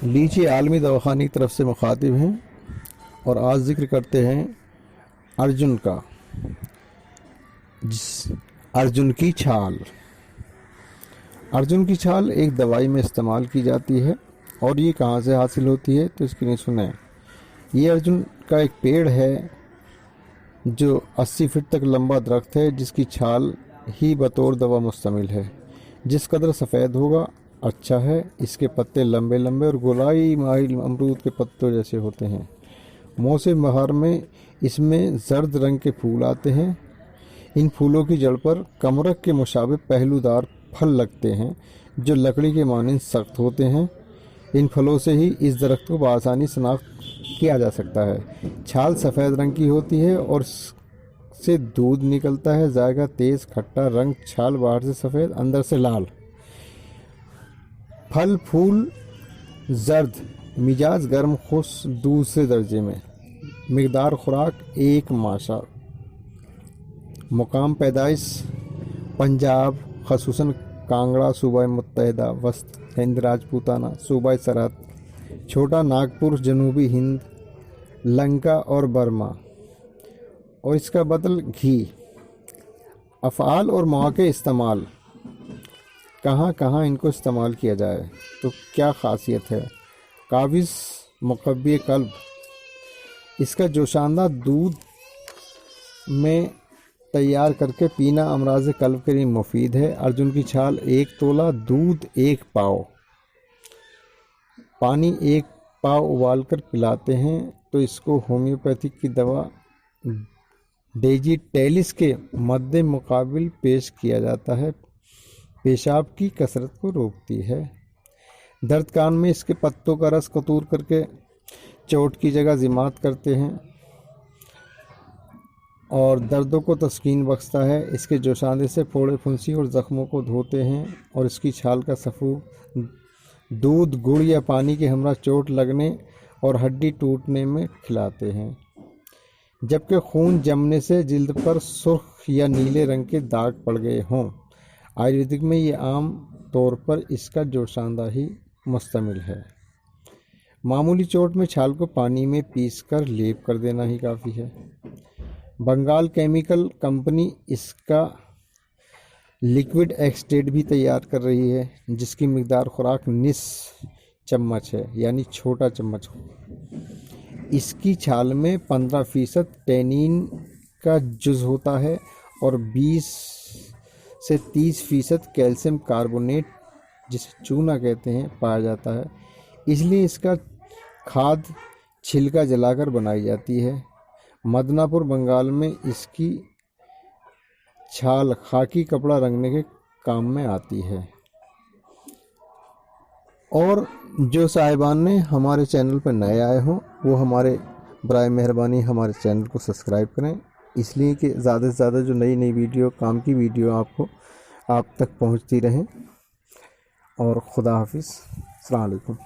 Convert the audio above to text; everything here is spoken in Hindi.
लीची आलमी दवाखाने की तरफ से मुखातिब हैं और आज जिक्र करते हैं अर्जुन का। अर्जुन की छाल। अर्जुन की छाल एक दवाई में इस्तेमाल की जाती है और ये कहाँ से हासिल होती है तो इसकी नहीं सुने। ये अर्जुन का एक पेड़ है जो 80 फीट तक लंबा दरख्त है, जिसकी छाल ही बतौर दवा मुश्तमिल है। जिस कदर सफ़ेद होगा अच्छा है। इसके पत्ते लंबे लंबे और गोलाई माइल अमरूद के पत्तों जैसे होते हैं। मौसम बहार में इसमें जर्द रंग के फूल आते हैं। इन फूलों की जड़ पर कमरक के मुशाबिह पहलूदार फल लगते हैं जो लकड़ी के मानिंद सख्त होते हैं। इन फलों से ही इस दरख्त को बआसानी शनाख्त किया जा सकता है। छाल सफ़ेद रंग की होती है और से दूध निकलता है। जायका तेज़ खट्टा, रंग छाल बाहर से सफ़ेद अंदर से लाल। फल फूल जर्द, मिजाज गर्म खुश दूसरे दर्जे में। मिकदार खुराक 1 माशा। मुकाम पैदाइश पंजाब, खसूसन कांगड़ा सूबा मुत्तहिदा, वस्त हिंद राजपूताना सूबा सरहद, छोटा नागपुर जनूबी हिंद, लंका और बर्मा। और इसका बदल घी। अफ़आल और मौके इस्तेमाल, कहाँ कहाँ इनको इस्तेमाल किया जाए तो क्या ख़ासियत है। काबिज़ मुक़व्वी क़ल्ब, इसका जोशानदा दूध में तैयार करके पीना अमराज़ क़ल्ब के लिए मुफीद है। अर्जुन की छाल 1 तोला, दूध 1 पाव, पानी 1 पाव उबालकर पिलाते हैं तो इसको होम्योपैथिक की दवा डेजिटेलिस के मद्दे मुकाबिल पेश किया जाता है। पेशाब की कसरत को रोकती है। दर्द कान में इसके पत्तों का रस कतूर करके चोट की जगह ज़िमात करते हैं और दर्दों को तस्कीन बख्शता है। इसके जोशांदे से फोड़े फुंसी और ज़ख्मों को धोते हैं और इसकी छाल का सफ़ू दूध, गुड़ या पानी के हमरा चोट लगने और हड्डी टूटने में खिलाते हैं। जबकि खून जमने से जिल्द पर सुर्ख या नीले रंग के दाग पड़ गए हों। आयुर्वेदिक में ये आम तौर पर इसका जोशांदा ही मुश्तमिल है। मामूली चोट में छाल को पानी में पीसकर लेप कर देना ही काफ़ी है। बंगाल केमिकल कंपनी इसका लिक्विड एक्सट्रैक्ट भी तैयार कर रही है, जिसकी मिकदार खुराक निस्फ चम्मच है, यानी छोटा चम्मच। इसकी छाल में 15% टैनिन का जुज़ होता है और 20 से 30% कैल्शियम कार्बोनेट, जिसे चूना कहते हैं, पाया जाता है। इसलिए इसका खाद छिलका जलाकर बनाई जाती है। मदनापुर बंगाल में इसकी छाल खाकी कपड़ा रंगने के काम में आती है। और जो साहिबान ने हमारे चैनल पर नए आए हों वो हमारे बराए मेहरबानी हमारे चैनल को सब्सक्राइब करें, इसलिए कि ज़्यादा से ज़्यादा जो नई नई वीडियो, काम की वीडियो आप तक पहुंचती रहें। और खुदा हाफिज़। अस्सलाम वालेकुम।